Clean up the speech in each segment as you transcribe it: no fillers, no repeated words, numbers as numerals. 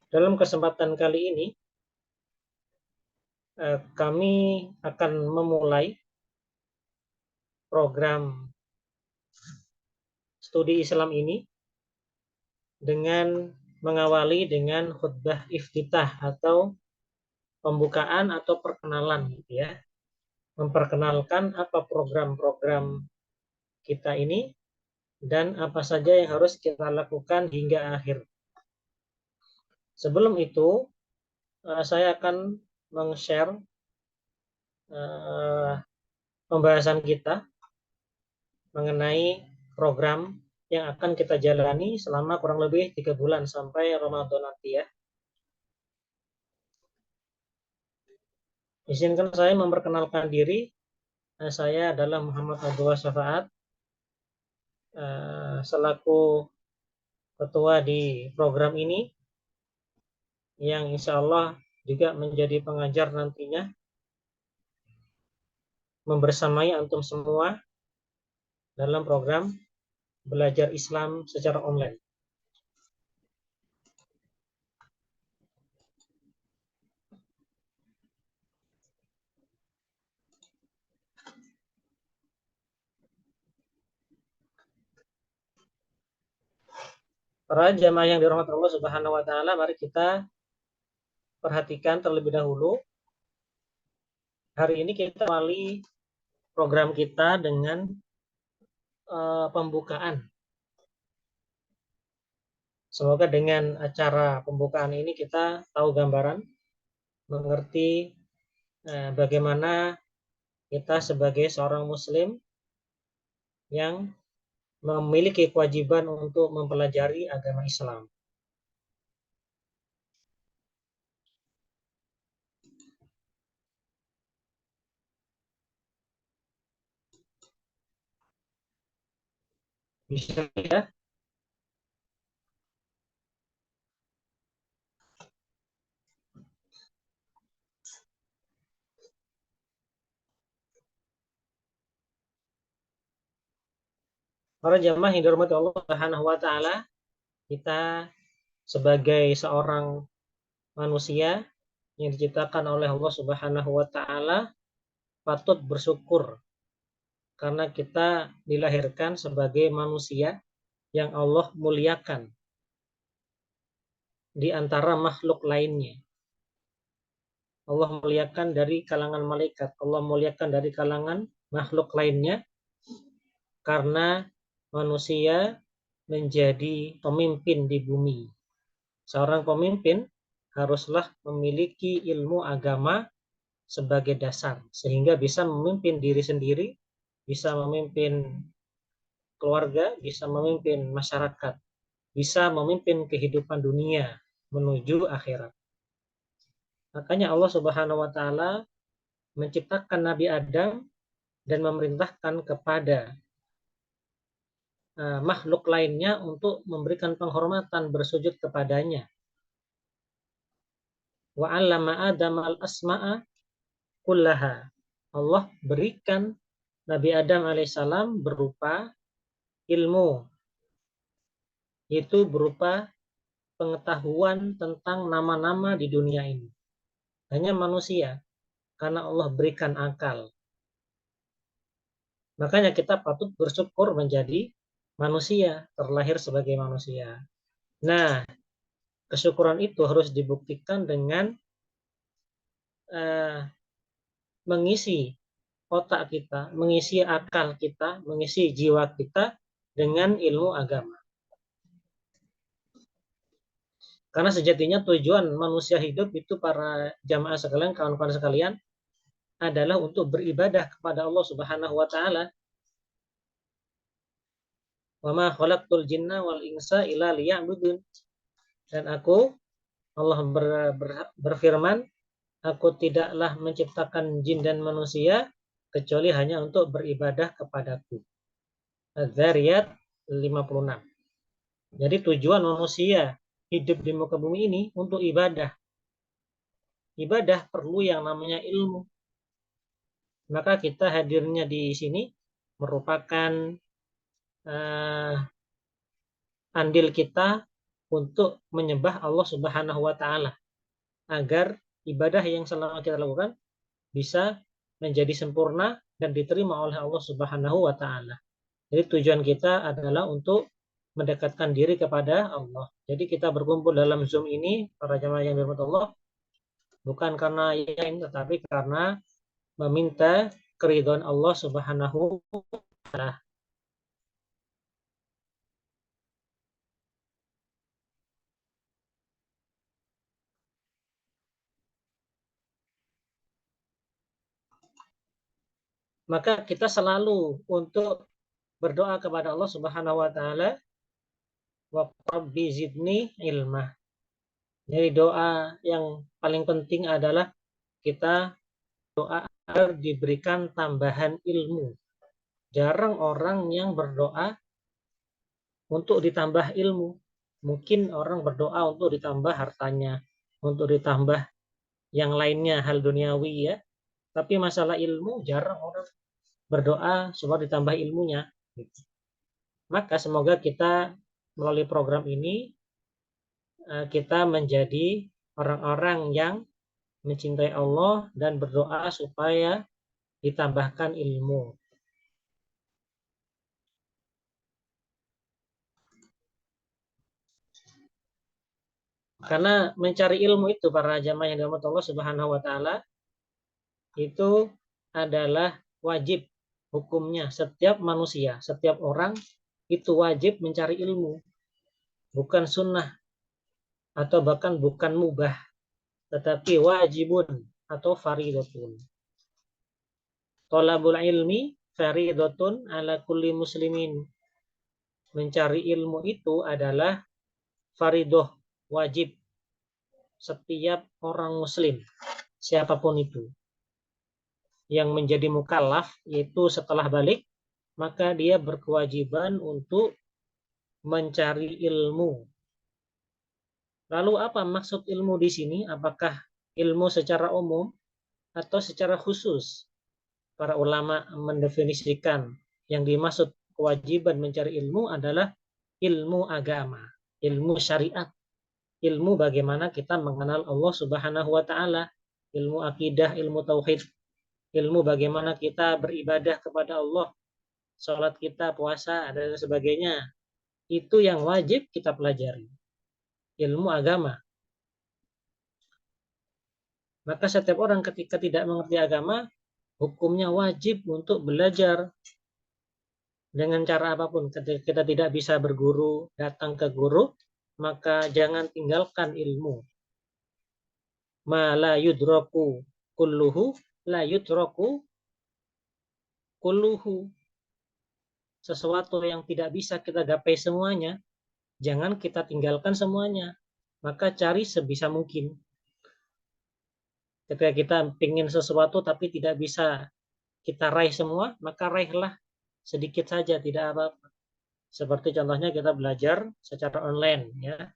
Dalam kesempatan kali ini, kami akan memulai program studi Islam ini dengan mengawali dengan khutbah iftitah atau pembukaan atau perkenalan, gitu ya. Memperkenalkan apa program-program kita ini dan apa saja yang harus kita lakukan hingga akhir. Sebelum itu, saya akan meng-share pembahasan kita mengenai program yang akan kita jalani selama kurang lebih 3 bulan sampai Ramadan nanti ya. Izinkan saya memperkenalkan diri. Saya adalah Muhammad Abdullah Syafaat, selaku ketua di program ini yang insya Allah juga menjadi pengajar nantinya membersamai antum semua dalam program belajar Islam secara online. Para jamaah yang dirahmati Allah Subhanahu wa taala, mari kita perhatikan terlebih dahulu. Hari ini kita awali program kita dengan pembukaan. Semoga dengan acara pembukaan ini kita tahu gambaran, mengerti bagaimana kita sebagai seorang muslim yang memiliki kewajiban untuk mempelajari agama Islam. Bisa ya? Para jamaah yang dirahmati Allah Subhanahu wa taala, kita sebagai seorang manusia yang diciptakan oleh Allah Subhanahu wa taala patut bersyukur karena kita dilahirkan sebagai manusia yang Allah muliakan di antara makhluk lainnya. Allah muliakan dari kalangan malaikat, Allah muliakan dari kalangan makhluk lainnya karena manusia menjadi pemimpin di bumi. Seorang pemimpin haruslah memiliki ilmu agama sebagai dasar sehingga bisa memimpin diri sendiri, bisa memimpin keluarga, bisa memimpin masyarakat, bisa memimpin kehidupan dunia menuju akhirat. Makanya Allah Subhanahu wa taala menciptakan Nabi Adam dan memerintahkan kepada makhluk lainnya untuk memberikan penghormatan bersujud kepadanya. Wa 'allama Adam al-asma'a kullaha. Allah berikan Nabi Adam alaihissalam berupa ilmu, yaitu berupa pengetahuan tentang nama-nama di dunia ini. Hanya manusia, karena Allah berikan akal. Makanya kita patut bersyukur menjadi manusia, terlahir sebagai manusia. Nah, kesyukuran itu harus dibuktikan dengan mengisi otak kita, mengisi akal kita, mengisi jiwa kita dengan ilmu agama. Karena sejatinya tujuan manusia hidup itu para jamaah sekalian, kawan-kawan sekalian, adalah untuk beribadah kepada Allah Subhanahu wa taala. Wa ma khalaqtul jinna wal insa illa liya'budun. Dan aku, Allah berfirman, aku tidaklah menciptakan jin dan manusia kecuali hanya untuk beribadah kepadaku. Az-Zariyat 56. Jadi tujuan manusia hidup di muka bumi ini untuk ibadah. Ibadah perlu yang namanya ilmu. Maka kita hadirnya di sini merupakan andil kita untuk menyembah Allah Subhanahu wa taala agar ibadah yang selama kita lakukan bisa menjadi sempurna dan diterima oleh Allah Subhanahu wa taala. Jadi tujuan kita adalah untuk mendekatkan diri kepada Allah. Jadi kita berkumpul dalam Zoom ini, para jamaah yang dirahmati Allah, bukan karena yang tetapi karena meminta keridhaan Allah Subhanahu wa taala. Maka kita selalu untuk berdoa kepada Allah Subhanahu wa taala, wa rabbi zidni ilma. Jadi doa yang paling penting adalah kita doa agar diberikan tambahan ilmu. Jarang orang yang berdoa untuk ditambah ilmu. Mungkin orang berdoa untuk ditambah hartanya, untuk ditambah yang lainnya, hal duniawi ya. Tapi masalah ilmu jarang orang berdoa supaya ditambah ilmunya. Maka semoga kita melalui program ini kita menjadi orang-orang yang mencintai Allah dan berdoa supaya ditambahkan ilmu. Karena mencari ilmu itu para jamaah yang dirahmati Allah Subhanahu wa taala itu adalah wajib hukumnya setiap manusia, setiap orang itu wajib mencari ilmu, bukan sunnah atau bahkan bukan mubah, tetapi wajibun atau faridatun. Thalabul ilmi faridatun ala kulli muslimin. Mencari ilmu itu adalah faridoh, wajib setiap orang muslim, siapapun itu. Yang menjadi mukallaf, yaitu setelah balik, maka dia berkewajiban untuk mencari ilmu. Lalu apa maksud ilmu di sini? Apakah ilmu secara umum atau secara khusus? Para ulama mendefinisikan yang dimaksud kewajiban mencari ilmu adalah ilmu agama, ilmu syariat, ilmu bagaimana kita mengenal Allah Subhanahu wa taala, ilmu akidah, ilmu tauhid, ilmu bagaimana kita beribadah kepada Allah, sholat kita, puasa, dan sebagainya. Itu yang wajib kita pelajari. Ilmu agama. Maka setiap orang ketika tidak mengerti agama, hukumnya wajib untuk belajar dengan cara apapun. Ketika kita tidak bisa berguru, datang ke guru, maka jangan tinggalkan ilmu. Ma la yudroku kulluhu, la yudroku kulluhu. Sesuatu yang tidak bisa kita gapai semuanya, jangan kita tinggalkan semuanya. Maka cari sebisa mungkin. Ketika kita ingin sesuatu tapi tidak bisa kita raih semua, maka raihlah sedikit saja, tidak apa-apa. Seperti contohnya kita belajar secara online, ya.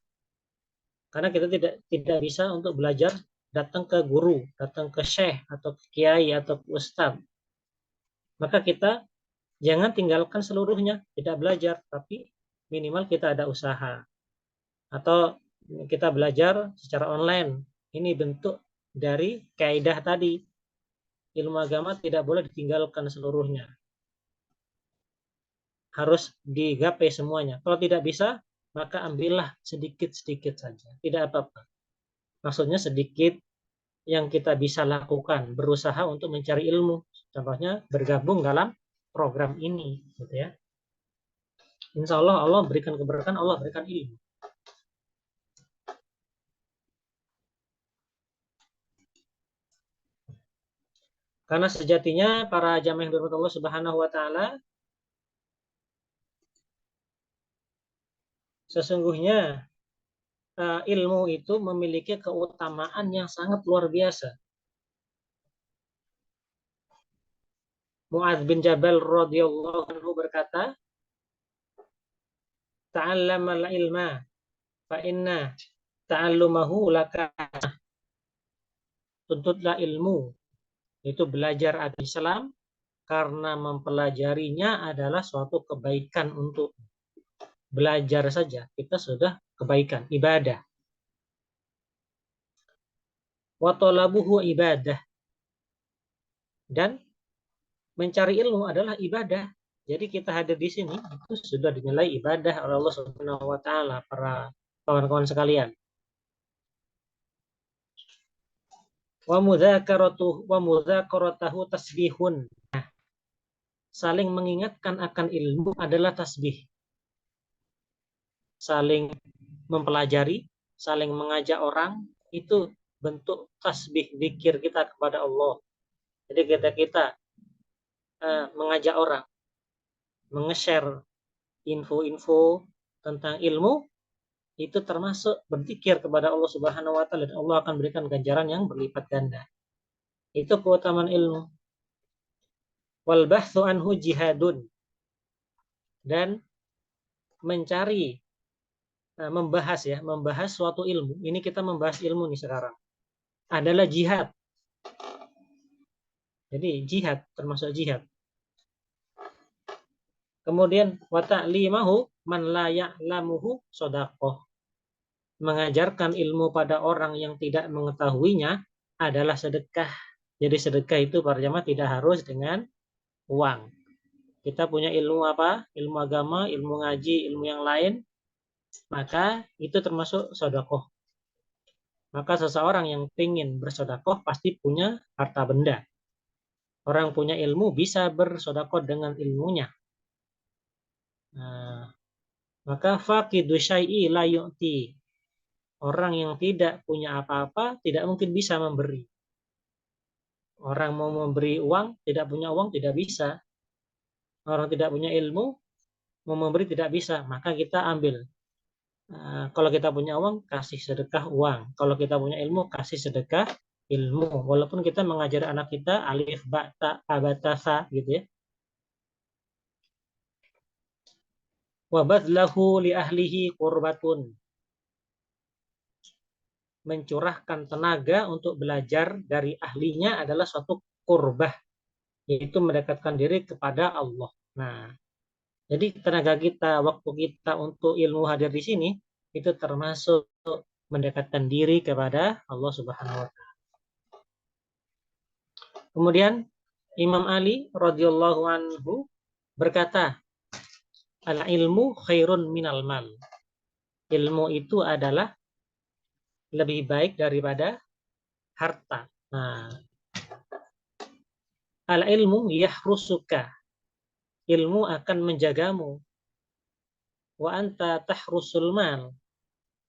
Karena kita tidak bisa untuk belajar datang ke guru, datang ke syekh atau ke kiai atau ke ustadz. Maka kita jangan tinggalkan seluruhnya, tidak belajar, tapi minimal kita ada usaha. Atau kita belajar secara online. Ini bentuk dari kaidah tadi. Ilmu agama tidak boleh ditinggalkan seluruhnya. Harus digapai semuanya. Kalau tidak bisa, maka ambillah sedikit-sedikit saja. Tidak apa-apa. Maksudnya sedikit yang kita bisa lakukan, berusaha untuk mencari ilmu. Contohnya bergabung dalam program ini, gitu ya. Insya Allah Allah berikan keberkahan, Allah berikan ilmu. Karena sejatinya para jamaah yang dirahmati Allah Subhanahu wa taala, sesungguhnya ilmu itu memiliki keutamaan yang sangat luar biasa. Mu'adz bin Jabal radhiyallahu anhu berkata, "Ta'allamal ilma fa inna ta'allumahu laka." Tuntutlah ilmu, itu belajar agama Islam, karena mempelajarinya adalah suatu kebaikan untuk. belajar saja kita sudah kebaikan, ibadah. Wa talabuhu ibadah, dan mencari ilmu adalah ibadah. Jadi kita hadir di sini itu sudah dinilai ibadah oleh Allah Subhanahu wa taala, para kawan-kawan sekalian. Wa mudzakaratahu tasbihun. Saling mengingatkan akan ilmu adalah tasbih. Saling mempelajari, saling mengajak orang, itu bentuk tasbih, zikir kita kepada Allah. Jadi kita mengajak orang, menge-share info-info tentang ilmu, itu termasuk berzikir kepada Allah Subhanahu wa taala, dan Allah akan berikan ganjaran yang berlipat ganda. Itu keutamaan ilmu. Wal bahtsu anhu jihadun, dan mencari, membahas suatu ilmu. Ini kita membahas ilmu nih sekarang, adalah jihad. Jadi jihad termasuk jihad. Kemudian wa ta'limahu man la ya'lamuhu shadaqah. Mengajarkan ilmu pada orang yang tidak mengetahuinya adalah sedekah. Jadi sedekah itu para jamaah tidak harus dengan uang. Kita punya ilmu apa? Ilmu agama, ilmu ngaji, ilmu yang lain, maka itu termasuk sedekah. Maka seseorang yang ingin bersedekah pasti punya harta benda. Orang punya ilmu bisa bersedekah dengan ilmunya. Nah, maka faqidu syai'i la yu'ti. Orang yang tidak punya apa-apa tidak mungkin bisa memberi. Orang mau memberi uang, tidak punya uang, tidak bisa. Orang tidak punya ilmu, mau memberi tidak bisa. Maka kita ambil. Kalau kita punya uang, kasih sedekah uang. Kalau kita punya ilmu, kasih sedekah ilmu. Walaupun kita mengajar anak kita alif, ba, ta, abata, sa, gitu ya. Wa badlahu li ahlihi qurbatun. Mencurahkan tenaga untuk belajar dari ahlinya adalah suatu qurbah, yaitu mendekatkan diri kepada Allah. Nah, jadi tenaga kita, waktu kita untuk ilmu hadir di sini, itu termasuk mendekatkan diri kepada Allah Subhanahu wa taala. Kemudian Imam Ali radhiyallahu anhu berkata, al ilmu khairun minal mal. Ilmu itu adalah lebih baik daripada harta. Nah, al ilmu yahrusuka. Ilmu akan menjagamu. Wa anta tahrusul mal.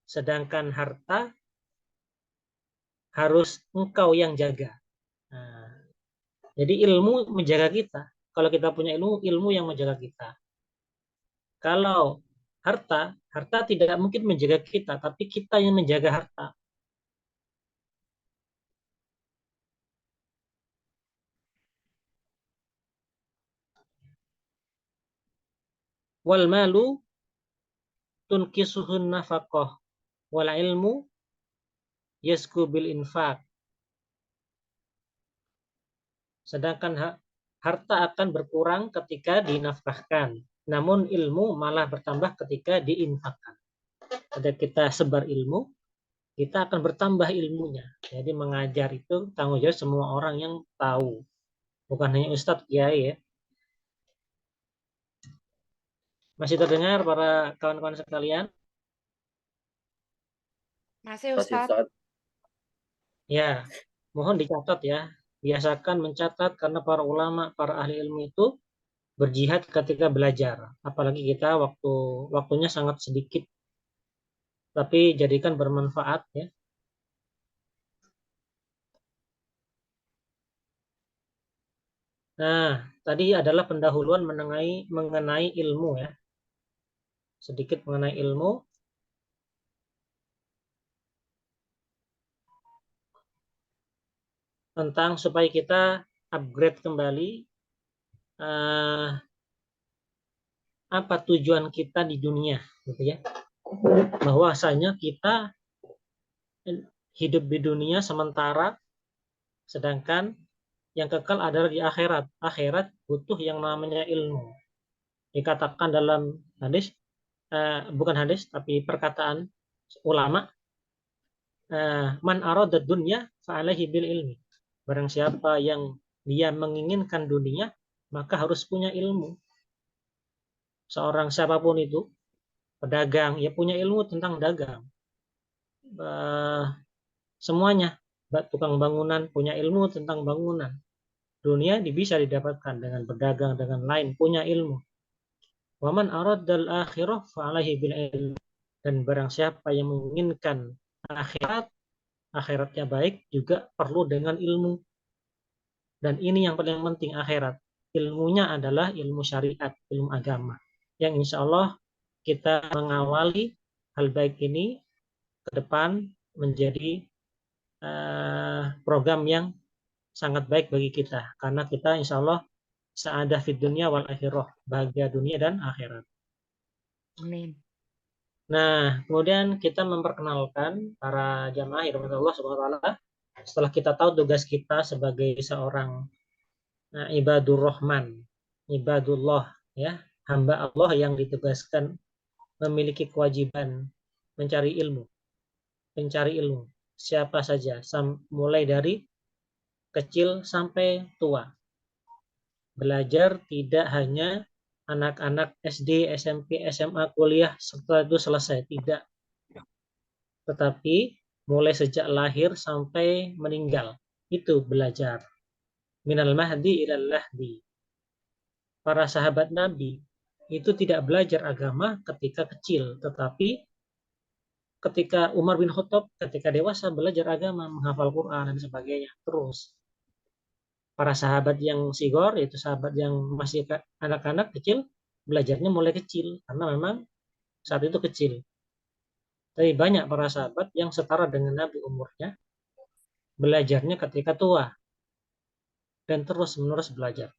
Sedangkan harta harus engkau yang jaga. Nah, jadi ilmu menjaga kita. Kalau kita punya ilmu, ilmu yang menjaga kita. Kalau harta tidak mungkin menjaga kita, tapi kita yang menjaga harta. Wal malu tunkisuhun nafaqah, wal ilmu yasku bil infaq. Sedangkan harta akan berkurang ketika dinafkahkan, namun ilmu malah bertambah ketika diinfakkan. Ketika kita sebar ilmu, kita akan bertambah ilmunya. Jadi mengajar itu tanggung jawab semua orang yang tahu, bukan hanya ustadz kiai ya. Masih terdengar para kawan-kawan sekalian? Masih Ustadz. Ya, mohon dicatat ya. Biasakan mencatat karena para ulama, para ahli ilmu itu berjihad ketika belajar. Apalagi kita waktunya sangat sedikit, tapi jadikan bermanfaat ya. Nah, tadi adalah pendahuluan mengenai ilmu ya. Sedikit mengenai ilmu. Tentang supaya kita upgrade kembali apa tujuan kita di dunia gitu ya. Bahwasanya kita hidup di dunia sementara, sedangkan yang kekal adalah di akhirat. Akhirat butuh yang namanya ilmu. Dikatakan dalam hadis, bukan hadis tapi perkataan ulama, man arada dunya fa'alaihi bil ilmi. Barang siapa yang dia menginginkan dunia, maka harus punya ilmu. Seorang siapapun itu, pedagang, ya punya ilmu tentang dagang. Semuanya, tukang bangunan punya ilmu tentang bangunan. Dunia bisa didapatkan dengan berdagang, dengan lain, punya ilmu. Waman aradal akhirah fa'alaihi bil ilmi. Dan barang siapa yang menginginkan akhirat, akhiratnya baik, juga perlu dengan ilmu. Dan ini yang paling penting akhirat. Ilmunya adalah ilmu syariat, ilmu agama. Yang insya Allah kita mengawali hal baik ini ke depan menjadi program yang sangat baik bagi kita. Karena kita insya Allah sa'adah fid dunya wal akhirah. Bahagia dunia dan akhirat. Amin. Nah, kemudian kita memperkenalkan para jamaah yang dirahmati Allah Subhanahu wa taala. Setelah kita tahu tugas kita sebagai seorang ibadur rahman, ibadullah, ya, hamba Allah yang ditugaskan memiliki kewajiban mencari ilmu, siapa saja, mulai dari kecil sampai tua. Belajar tidak hanya anak-anak SD, SMP, SMA, kuliah setelah itu selesai, tidak. Tetapi mulai sejak lahir sampai meninggal, itu belajar. Minal mahdi ilal lahdi. Para sahabat Nabi itu tidak belajar agama ketika kecil, tetapi ketika Umar bin Khattab ketika dewasa belajar agama, menghafal Quran dan sebagainya. Terus para sahabat yang sigor, yaitu sahabat yang masih anak-anak kecil, belajarnya mulai kecil karena memang saat itu kecil. Tapi banyak para sahabat yang setara dengan Nabi umurnya, belajarnya ketika tua dan terus-menerus belajar.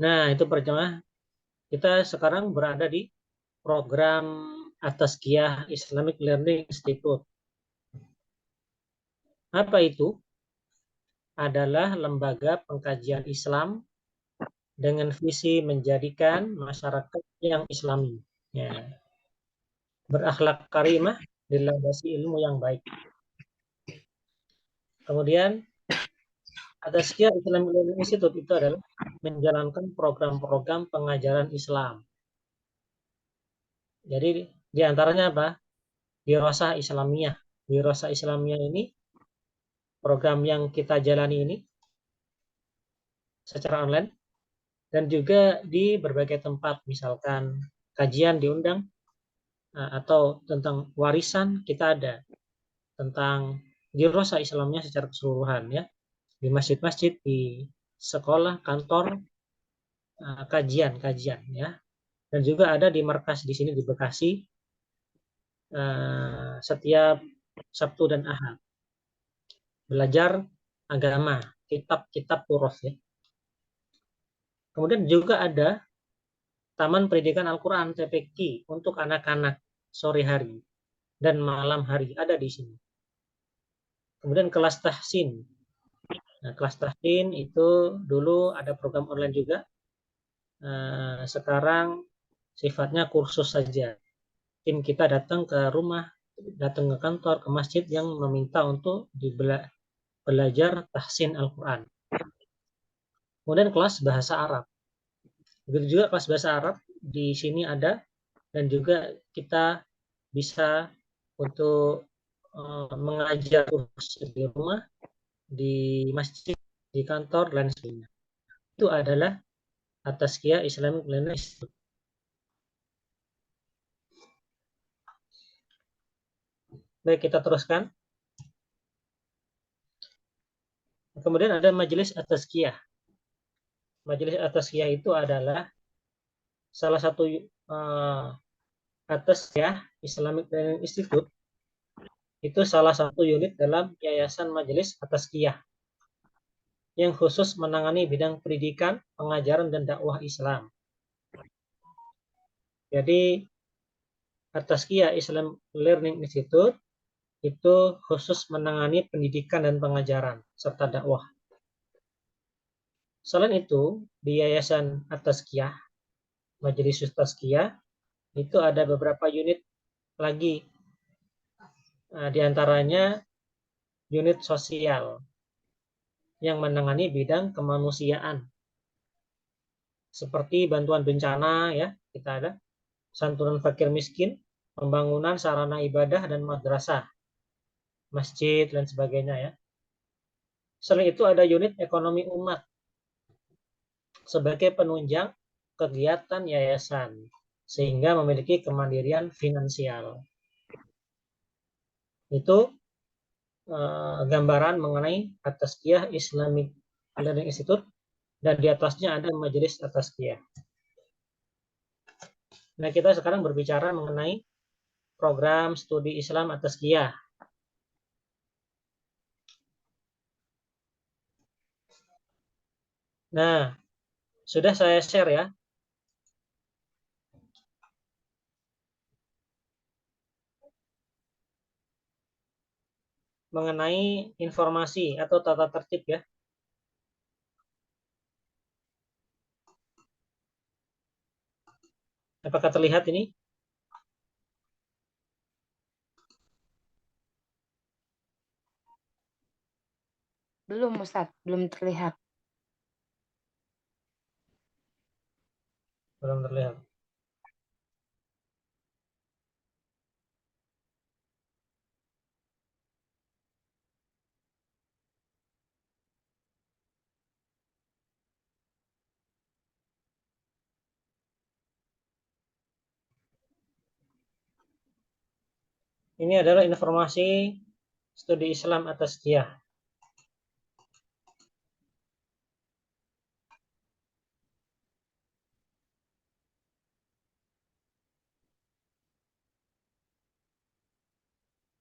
Nah, itu perjamaah. Kita sekarang berada di program At-Tazkiyah Islamic Learning Institute. Apa itu? Adalah lembaga pengkajian Islam dengan visi menjadikan masyarakat yang Islami, ya, berakhlak karimah, dilandasi ilmu yang baik. Kemudian At-Tazkiyah Islamic Learning Institute itu adalah menjalankan program-program pengajaran Islam. Jadi diantaranya apa? Dirasah Islamiyah. Dirasah Islamiyah ini program yang kita jalani ini secara online dan juga di berbagai tempat, misalkan kajian diundang atau tentang warisan kita ada, tentang dirasah Islamnya secara keseluruhan, ya, di masjid-masjid, di sekolah, kantor, kajian ya, dan juga ada di markas di sini di Bekasi setiap Sabtu dan Ahad belajar agama, kitab-kitab turos, ya. Kemudian juga ada Taman Pendidikan Al-Quran TPQ untuk anak-anak sore hari dan malam hari ada di sini. Kemudian kelas tahsin. Nah, kelas tahsin itu dulu ada program online juga. Sekarang sifatnya kursus saja. Tim kita datang ke rumah, datang ke kantor, ke masjid yang meminta untuk belajar tahsin Al-Quran. Kemudian kelas bahasa Arab. Begitu juga kelas bahasa Arab di sini ada, dan juga kita bisa untuk mengajar di rumah, di masjid, di kantor, dan sebagainya. Itu adalah At-Tazkiyah Islamic Learning Institute. Baik, kita teruskan. Kemudian ada Majelis At-Tazkiyah. Majelis At-Tazkiyah itu adalah salah satu At-Tazkiyah Islamic Learning Institute, itu salah satu unit dalam Yayasan Majelis At-Tazkiyah yang khusus menangani bidang pendidikan, pengajaran, dan dakwah Islam. Jadi At-Tazkiyah Islam Learning Institute itu khusus menangani pendidikan dan pengajaran serta dakwah. Selain itu, di Yayasan At-Tazkiyah, Majelis At-Tazkiyah, itu ada beberapa unit lagi. Di antaranya unit sosial yang menangani bidang kemanusiaan seperti bantuan bencana, ya, kita ada santunan fakir miskin, pembangunan sarana ibadah dan madrasah, masjid dan sebagainya, ya. Selain itu ada unit ekonomi umat sebagai penunjang kegiatan yayasan sehingga memiliki kemandirian finansial. Itu gambaran mengenai At-Tazkiyah Islamic Learning Institute, dan di atasnya ada Majelis At-Tazkiyah. Nah, kita sekarang berbicara mengenai program studi Islam At-Tazkiyah. Nah, sudah saya share, ya. Mengenai informasi atau tata tertib, ya. Apakah terlihat ini? Belum, Ustadz. Belum terlihat. Belum terlihat. Ini adalah informasi studi Islam At-Tazkiyah.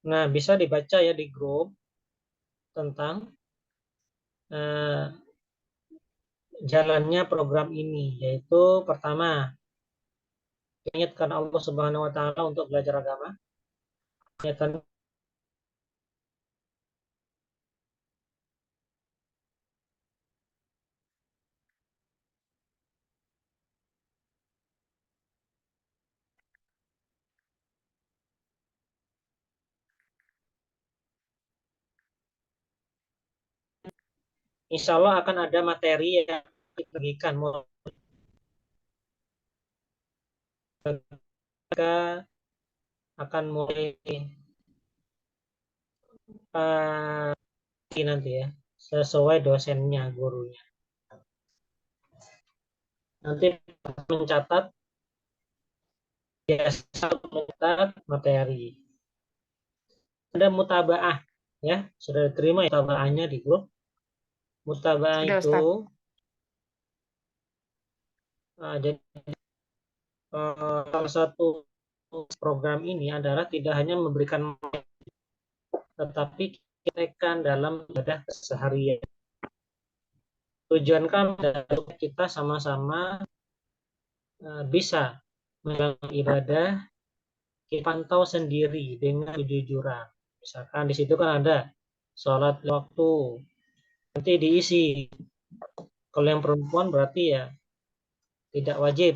Nah, bisa dibaca, ya, di grup tentang jalannya program ini, yaitu pertama, ingatkan Allah Subhanahu wa taala untuk belajar agama. Niatan insya Allah akan ada materi yang dibagikan, mereka akan mulai nanti, ya, sesuai dosennya, gurunya. Nanti mencatat, biasa mencatat materi. Ada mutabaah, ya, sudah diterima mutabaahnya di grup. Mutabaah Sudah, itu Ustadz. jadi salah satu program ini adalah tidak hanya memberikan, tetapi kita dalam ibadah keseharian. Tujuan kami adalah kita sama-sama bisa menjalankan ibadah, kita pantau sendiri dengan kejujuran. Misalkan di situ kan ada sholat waktu, nanti diisi. Kalau yang perempuan berarti ya tidak wajib.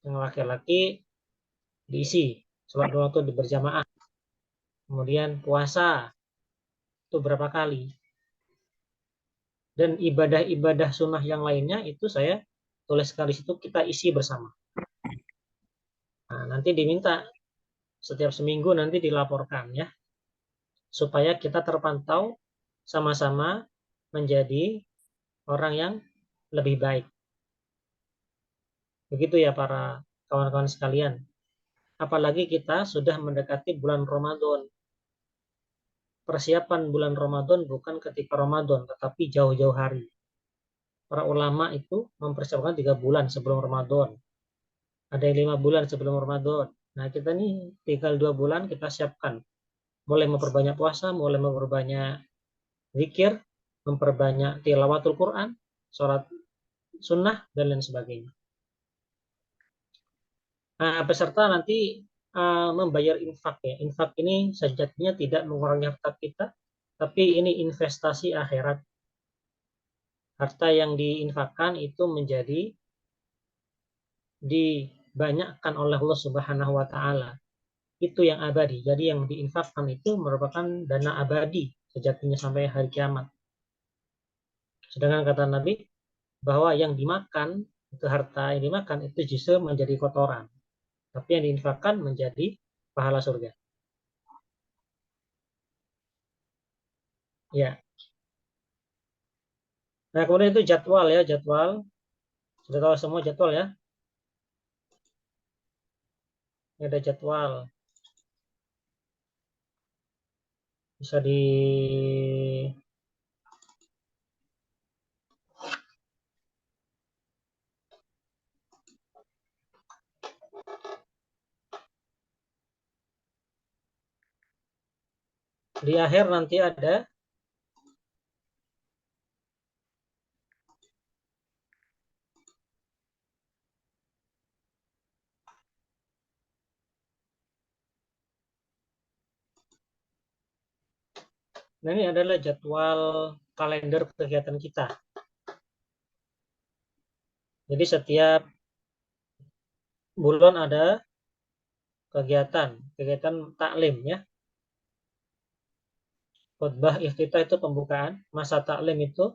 Yang laki-laki diisi sholat waktu berjamaah. Kemudian puasa itu berapa kali. Dan ibadah-ibadah sunnah yang lainnya itu saya tuliskan di situ, kita isi bersama. Nah, nanti diminta setiap seminggu nanti dilaporkan, ya, supaya kita terpantau sama-sama menjadi orang yang lebih baik. Begitu, ya, para kawan-kawan sekalian. Apalagi kita sudah mendekati bulan Ramadan. Persiapan bulan Ramadan bukan ketika Ramadan, tetapi jauh-jauh hari. Para ulama itu mempersiapkan 3 bulan sebelum Ramadan. Ada yang 5 bulan sebelum Ramadan. Nah, kita nih tinggal 2 bulan kita siapkan. Mulai memperbanyak puasa, mulai memperbanyak zikir, memperbanyak tilawatul Quran, sholat sunnah, dan lain sebagainya. Nah, peserta nanti membayar infak, ya. Infak ini sejatinya tidak mengurangi harta kita, tapi ini investasi akhirat. Harta yang diinfakkan itu menjadi banyakkan oleh Allah Subhanahu wa taala. Itu yang abadi. Jadi yang diinfakkan itu merupakan dana abadi sejatinya sampai hari kiamat. Sedangkan kata Nabi bahwa yang dimakan itu harta yang dimakan itu justru menjadi kotoran. Tapi yang diinfakkan menjadi pahala surga. Ya. Nah, kemudian itu jadwal ya, jadwal. Sudah tahu semua jadwal ya? Ini ada jadwal. Bisa di akhir nanti ada nah ini adalah jadwal kalender kegiatan kita. Jadi setiap bulan ada kegiatan taklim ya. Khutbah iftitah itu pembukaan, masa taklim itu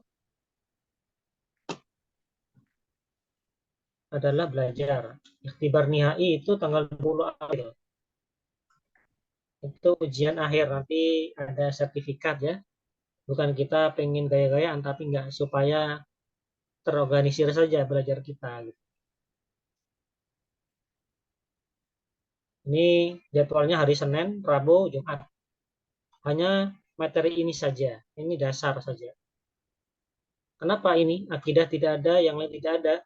adalah belajar. Ikhtibar nihai itu tanggal 20 April. Itu ujian akhir, nanti ada sertifikat ya. Bukan kita pengen gaya-gayaan, tapi enggak, supaya terorganisir saja belajar kita. Gitu. Ini jadwalnya hari Senin, Rabu, Jumat. Hanya materi ini saja. Ini dasar saja. Kenapa ini? Akidah tidak ada, yang lain tidak ada.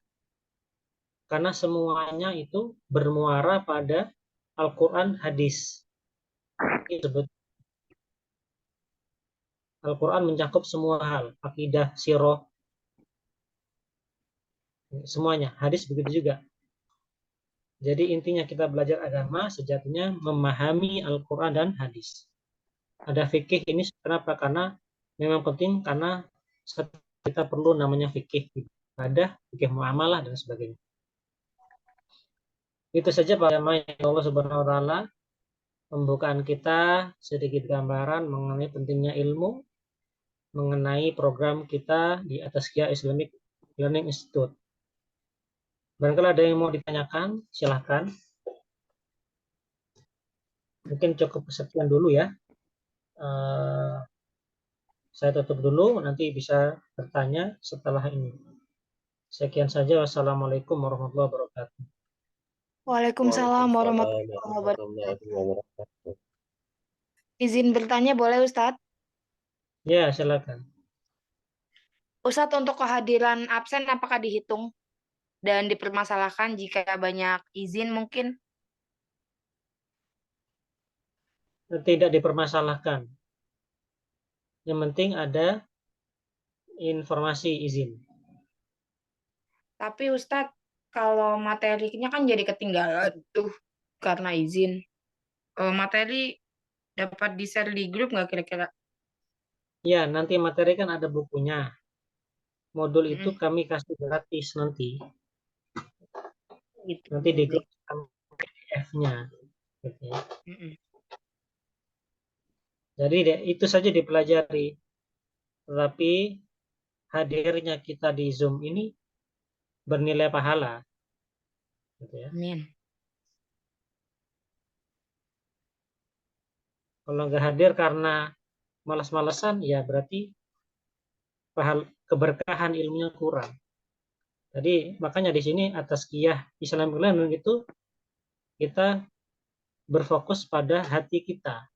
Karena semuanya itu bermuara pada Al-Quran, hadis. Disebut Al-Quran mencakup semua hal. Akidah, sirah, semuanya. Hadis begitu juga. Jadi intinya kita belajar agama sejatinya memahami Al-Quran dan hadis. Ada fikih ini kenapa? Karena memang penting karena kita perlu namanya fikih ibadah, fikih muamalah dan sebagainya. Itu saja Pak Allah Subhanahu wa taala pembukaan kita sedikit gambaran mengenai pentingnya ilmu, mengenai program kita di Ataskiah Islamic Learning Institute. Barangkali ada yang mau ditanyakan, silahkan. Mungkin cukup sekian dulu ya. Saya tutup dulu, nanti bisa bertanya setelah ini. Sekian saja. Wassalamualaikum warahmatullahi wabarakatuh. Waalaikumsalam warahmatullahi wabarakatuh. Izin bertanya boleh Ustadz? Ya, silakan. Ustadz, untuk kehadiran absen apakah dihitung dan dipermasalahkan jika banyak izin mungkin? Tidak dipermasalahkan. Yang penting ada informasi izin. Tapi Ustadz, kalau materinya kan jadi ketinggalan tuh karena izin. Materi dapat di-share di grup nggak kira-kira? Ya, nanti materi kan ada bukunya. Modul itu Mm-mm. kami kasih gratis nanti. Gitu. Nanti di grup PDF-nya. Gitu ya. Mm-mm. Jadi itu saja dipelajari. Tetapi hadirnya kita di Zoom ini bernilai pahala. Gitu ya. Amin. Kalau nggak hadir karena malas-malesan, ya berarti keberkahan ilmunya kurang. Jadi makanya di sini atas kiyah Islam Learning itu kita berfokus pada hati kita,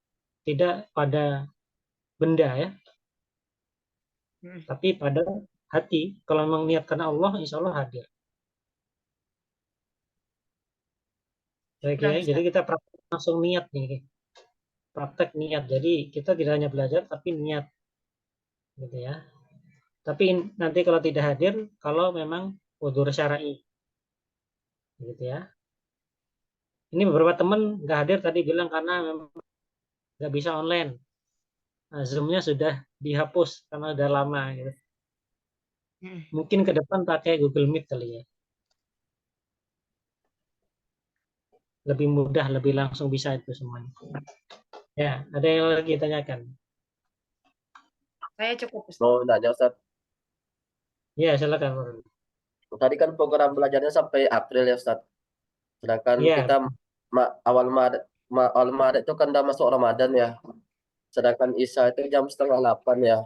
tidak pada benda ya, tapi pada hati. Kalau memang niat karena Allah, insya Allah hadir. Baik ya, jadi kita praktek langsung niat nih, praktek niat. Jadi kita tidak hanya belajar, tapi niat, gitu ya. Tapi nanti kalau tidak hadir, kalau memang udzur syar'i, gitu ya. Ini beberapa teman nggak hadir tadi bilang karena memang nggak bisa online. Nah, Zoom-nya sudah dihapus karena udah lama gitu. Mungkin ke depan pakai Google Meet kali ya. lebih mudah, lebih langsung bisa itu semuanya. Ya, ada yang lagi tanyakan? Saya cukup, Ustaz. Mau nanya Ustaz, Ya, silakan. tadi kan program belajarnya sampai April ya Ustaz. Sedangkan Ya, kita awal Maret itu kan udah masuk Ramadan ya. Sedangkan Isya itu jam setengah 8 ya.